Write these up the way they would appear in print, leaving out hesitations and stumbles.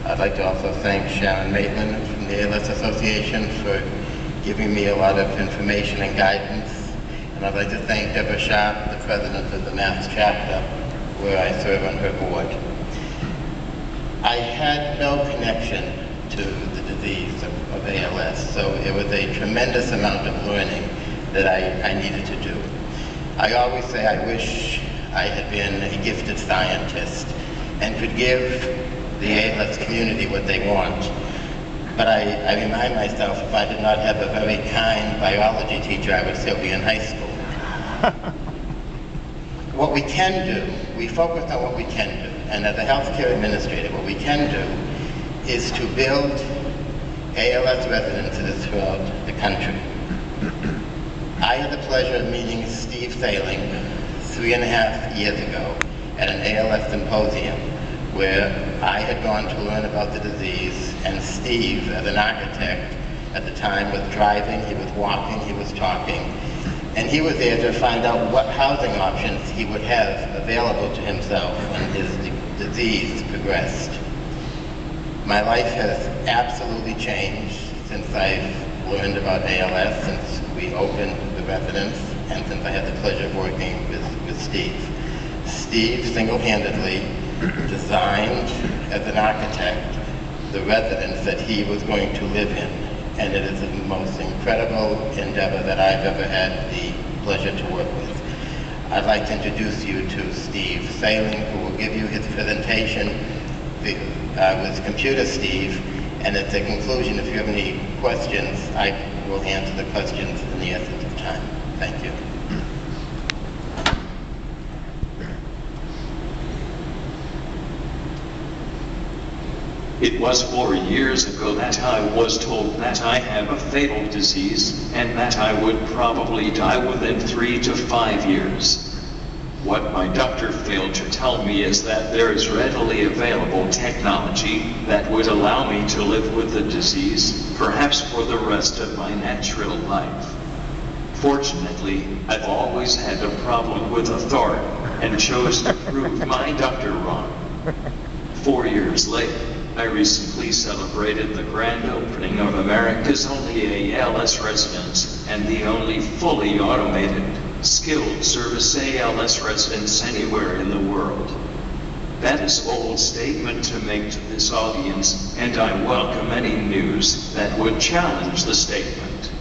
I'd like to also thank Sharon Maitland from the ALS Association for giving me a lot of information and guidance. And I'd like to thank Deborah Sharp, the president of the Mass chapter, where I serve on her board. I had no connection to the disease of ALS, so it was a tremendous amount of learning that I needed to do. I always say I wish I had been a gifted scientist and could give the ALS community what they want. But I remind myself, if I did not have a very kind biology teacher, I would still be in high school. What we can do, we focus on what we can do. And as a healthcare administrator, what we can do is to build ALS residences throughout the country. I had the pleasure of meeting Steve Sailing 3.5 years ago at an ALS symposium where I had gone to learn about the disease, and Steve, as an architect at the time, was driving, he was walking, he was talking, and he was there to find out what housing options he would have available to himself when his disease progressed. My life has absolutely changed since I've learned about ALS, since we opened the residence, and since I had the pleasure of working with Steve. Steve single-handedly designed, as an architect, the residence that he was going to live in. And it is the most incredible endeavor that I've ever had the pleasure to work with. I'd like to introduce you to Steve Sailing, who will give you his presentation with Computer Steve. And at the conclusion, if you have any questions, I will answer the questions in the essence of time. Thank you. It was 4 years ago that I was told that I have a fatal disease and that I would probably die within 3 to 5 years. What my doctor failed to tell me is that there is readily available technology that would allow me to live with the disease, perhaps for the rest of my natural life. Fortunately, I've always had a problem with authority and chose to prove my doctor wrong. 4 years later, I recently celebrated the grand opening of America's only ALS residence and the only fully automated, skilled service ALS residence anywhere in the world. That is a bold statement to make to this audience, and I welcome any news that would challenge the statement.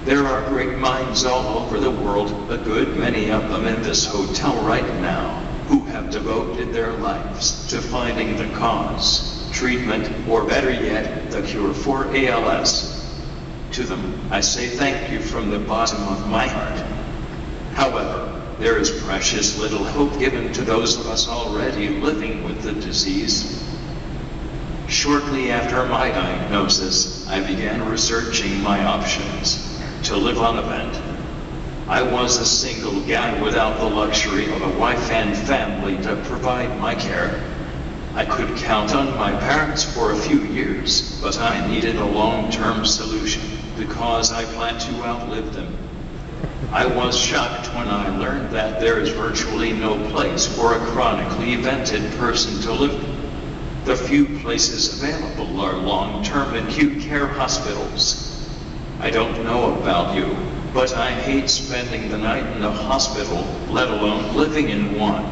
There are great minds all over the world, a good many of them in this hotel right now, who have devoted their lives to finding the cause, treatment, or better yet, the cure for ALS. To them, I say thank you from the bottom of my heart. However, there is precious little hope given to those of us already living with the disease. Shortly after my diagnosis, I began researching my options to live on a vent. I was a single guy without the luxury of a wife and family to provide my care. I could count on my parents for a few years, but I needed a long-term solution because I planned to outlive them. I was shocked when I learned that there is virtually no place for a chronically vented person to live. The few places available are long-term acute care hospitals. I don't know about you, but I hate spending the night in a hospital, let alone living in one.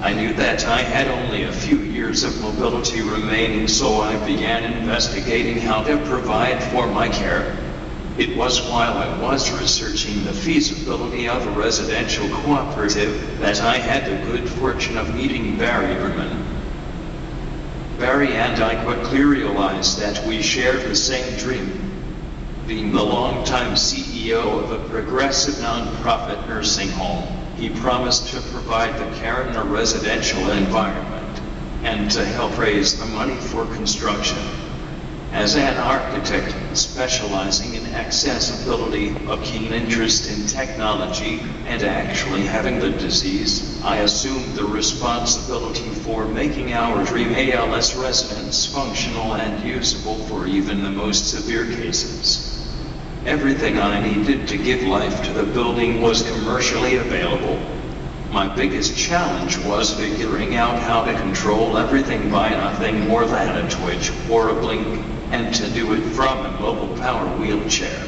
I knew that I had only a few years of mobility remaining, so I began investigating how to provide for my care. It was while I was researching the feasibility of a residential cooperative that I had the good fortune of meeting Barry Berman. Barry and I quickly realized that we shared the same dream. Being the longtime CEO of a progressive nonprofit nursing home, he promised to provide the care in a residential environment and to help raise the money for construction. As an architect specializing in accessibility, a keen interest in technology, and actually having the disease, I assumed the responsibility for making our dream ALS residence functional and usable for even the most severe cases. Everything I needed to give life to the building was commercially available. My biggest challenge was figuring out how to control everything by nothing more than a twitch or a blink, and to do it from a mobile power wheelchair.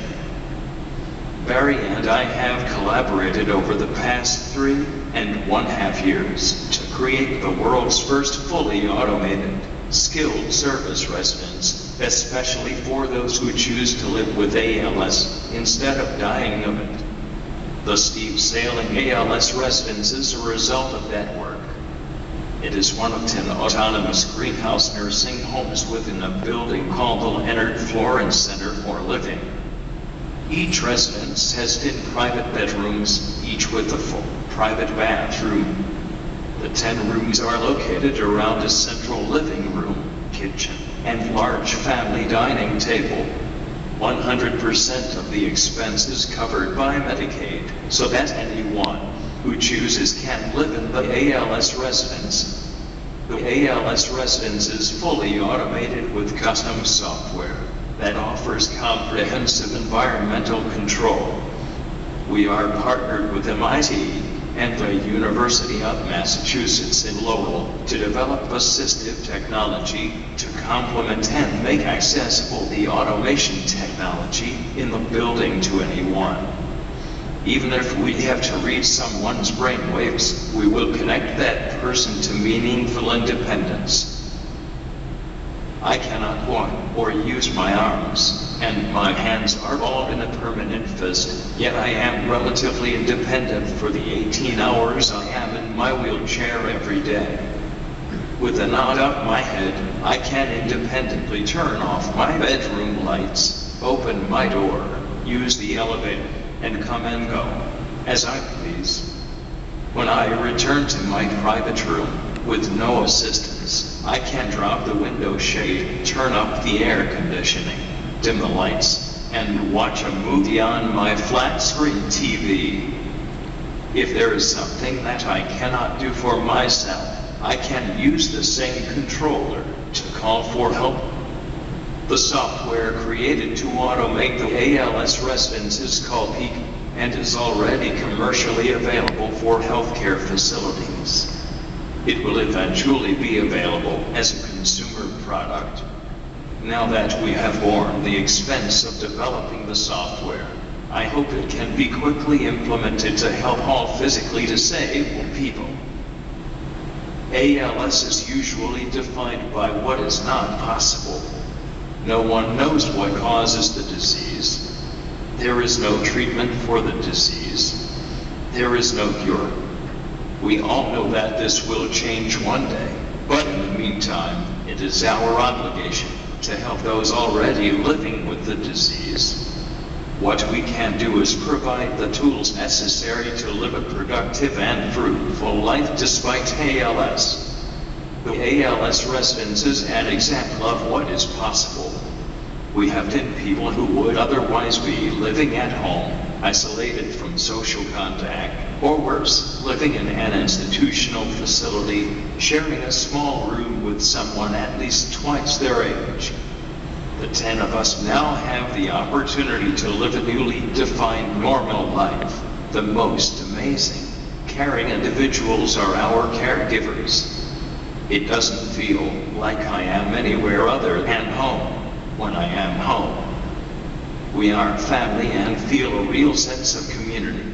Barry and I have collaborated over the past 3.5 years to create the world's first fully automated, skilled service residence, especially for those who choose to live with ALS instead of dying of it. The Steve Sailing ALS residence is a result of that work. It is one of 10 autonomous greenhouse nursing homes within a building called the Leonard Florence Center for Living. Each residence has 10 private bedrooms, each with a full private bathroom. The 10 rooms are located around a central living room, kitchen, and large family dining table. 100% of the expense is covered by Medicaid, so that anyone who chooses can live in the ALS residence. The ALS residence is fully automated with custom software that offers comprehensive environmental control. We are partnered with MIT and the University of Massachusetts in Lowell to develop assistive technology to complement and make accessible the automation technology in the building to anyone. Even if we have to read someone's brainwaves, we will connect that person to meaningful independence. I cannot walk or use my arms, and my hands are all in a permanent fist, yet I am relatively independent for the 18 hours I am in my wheelchair every day. With a nod of my head, I can independently turn off my bedroom lights, open my door, use the elevator, and come and go, as I please. When I return to my private room, with no assistance, I can drop the window shade, turn up the air conditioning, dim the lights, and watch a movie on my flat-screen TV. If there is something that I cannot do for myself, I can use the same controller to call for help. The software created to automate the ALS residence is called Peak, and is already commercially available for healthcare facilities. It will eventually be available as a consumer product. Now that we have borne the expense of developing the software, I hope it can be quickly implemented to help all physically disabled people. ALS is usually defined by what is not possible. No one knows what causes the disease. There is no treatment for the disease. There is no cure. We all know that this will change one day, but in the meantime, it is our obligation to help those already living with the disease. What we can do is provide the tools necessary to live a productive and fruitful life despite ALS. The ALS residence is an example of what is possible. We have 10 people who would otherwise be living at home, isolated from social contact, or worse, living in an institutional facility, sharing a small room with someone at least twice their age. The 10 of us now have the opportunity to live a newly defined normal life. The most amazing, caring individuals are our caregivers. It doesn't feel like I am anywhere other than home when I am home. We are family and feel a real sense of community.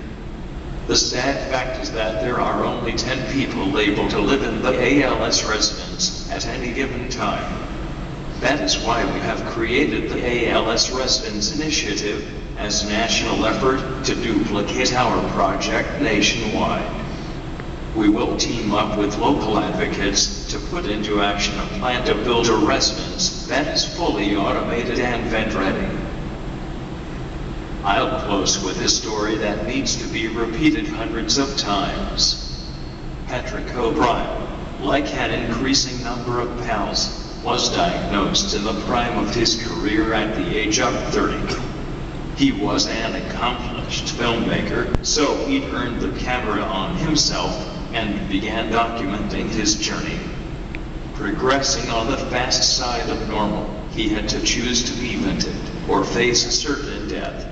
The sad fact is that there are only 10 people able to live in the ALS residence at any given time. That is why we have created the ALS Residence Initiative as a national effort to duplicate our project nationwide. We will team up with local advocates to put into action a plan to build a residence that is fully automated and vent-ready. I'll close with a story that needs to be repeated hundreds of times. Patrick O'Brien, like an increasing number of pals, was diagnosed in the prime of his career at the age of 30. He was an accomplished filmmaker, so he turned the camera on himself and began documenting his journey. Progressing on the fast side of normal, he had to choose to be vented or face certain death.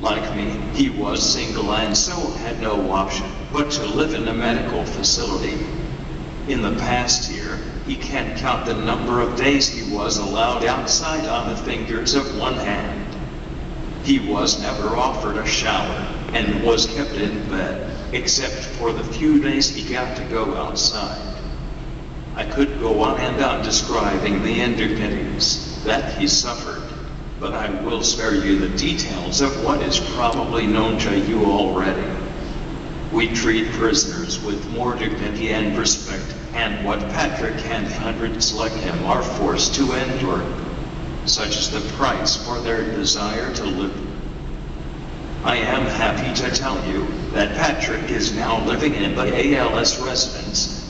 Like me, he was single and so had no option but to live in a medical facility. In the past year, he can't count the number of days he was allowed outside on the fingers of one hand. He was never offered a shower and was kept in bed, except for the few days he got to go outside. I could go on and on describing the indignities that he suffered, but I will spare you the details of what is probably known to you already. We treat prisoners with more dignity and respect, and what Patrick and hundreds like him are forced to endure. Such is the price for their desire to live. I am happy to tell you that Patrick is now living in the ALS residence.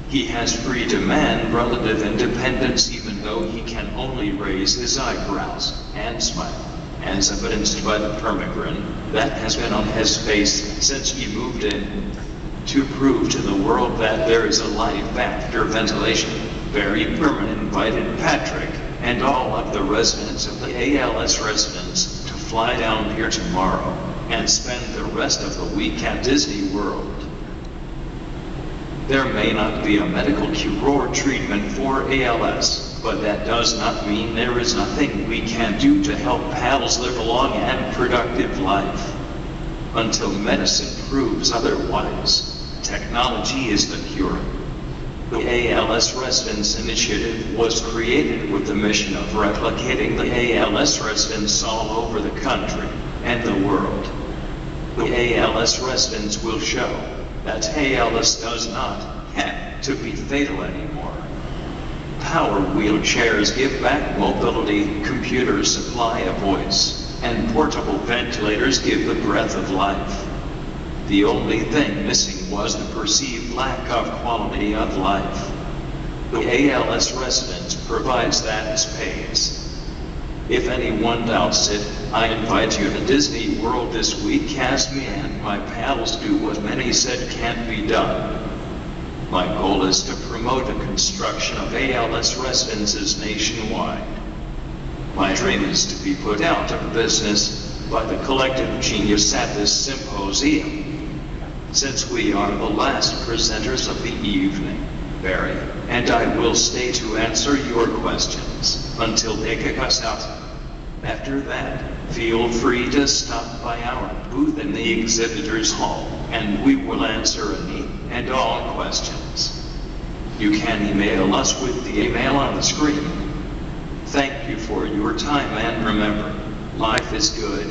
He has freedom and relative independence, even though he can only raise his eyebrows and smile, as evidenced by the permagrin that has been on his face since he moved in. To prove to the world that there is a life after ventilation, Barry Berman invited Patrick and all of the residents of the ALS residence to fly down here tomorrow and spend the rest of the week at Disney World. There may not be a medical cure or treatment for ALS, but that does not mean there is nothing we can do to help paddles live a long and productive life. Until medicine proves otherwise, technology is the cure. The ALS Residence Initiative was created with the mission of replicating the ALS residents all over the country and the world. The ALS residents will show that ALS does not have to be fatal anymore. Power wheelchairs give back mobility, computers supply a voice, and portable ventilators give the breath of life. The only thing missing was the perceived lack of quality of life. The ALS residence provides that space. If anyone doubts it, I invite you to Disney World this week as me and my pals do what many said can't be done. My goal is to promote the construction of ALS residences nationwide. My dream is to be put out of business by the collective genius at this symposium. Since we are the last presenters of the evening, Barry and I will stay to answer your questions until they kick us out. After that, feel free to stop by our booth in the exhibitors hall, and we will answer any and all questions. You can email us with the email on the screen. Thank you for your time, and remember, life is good.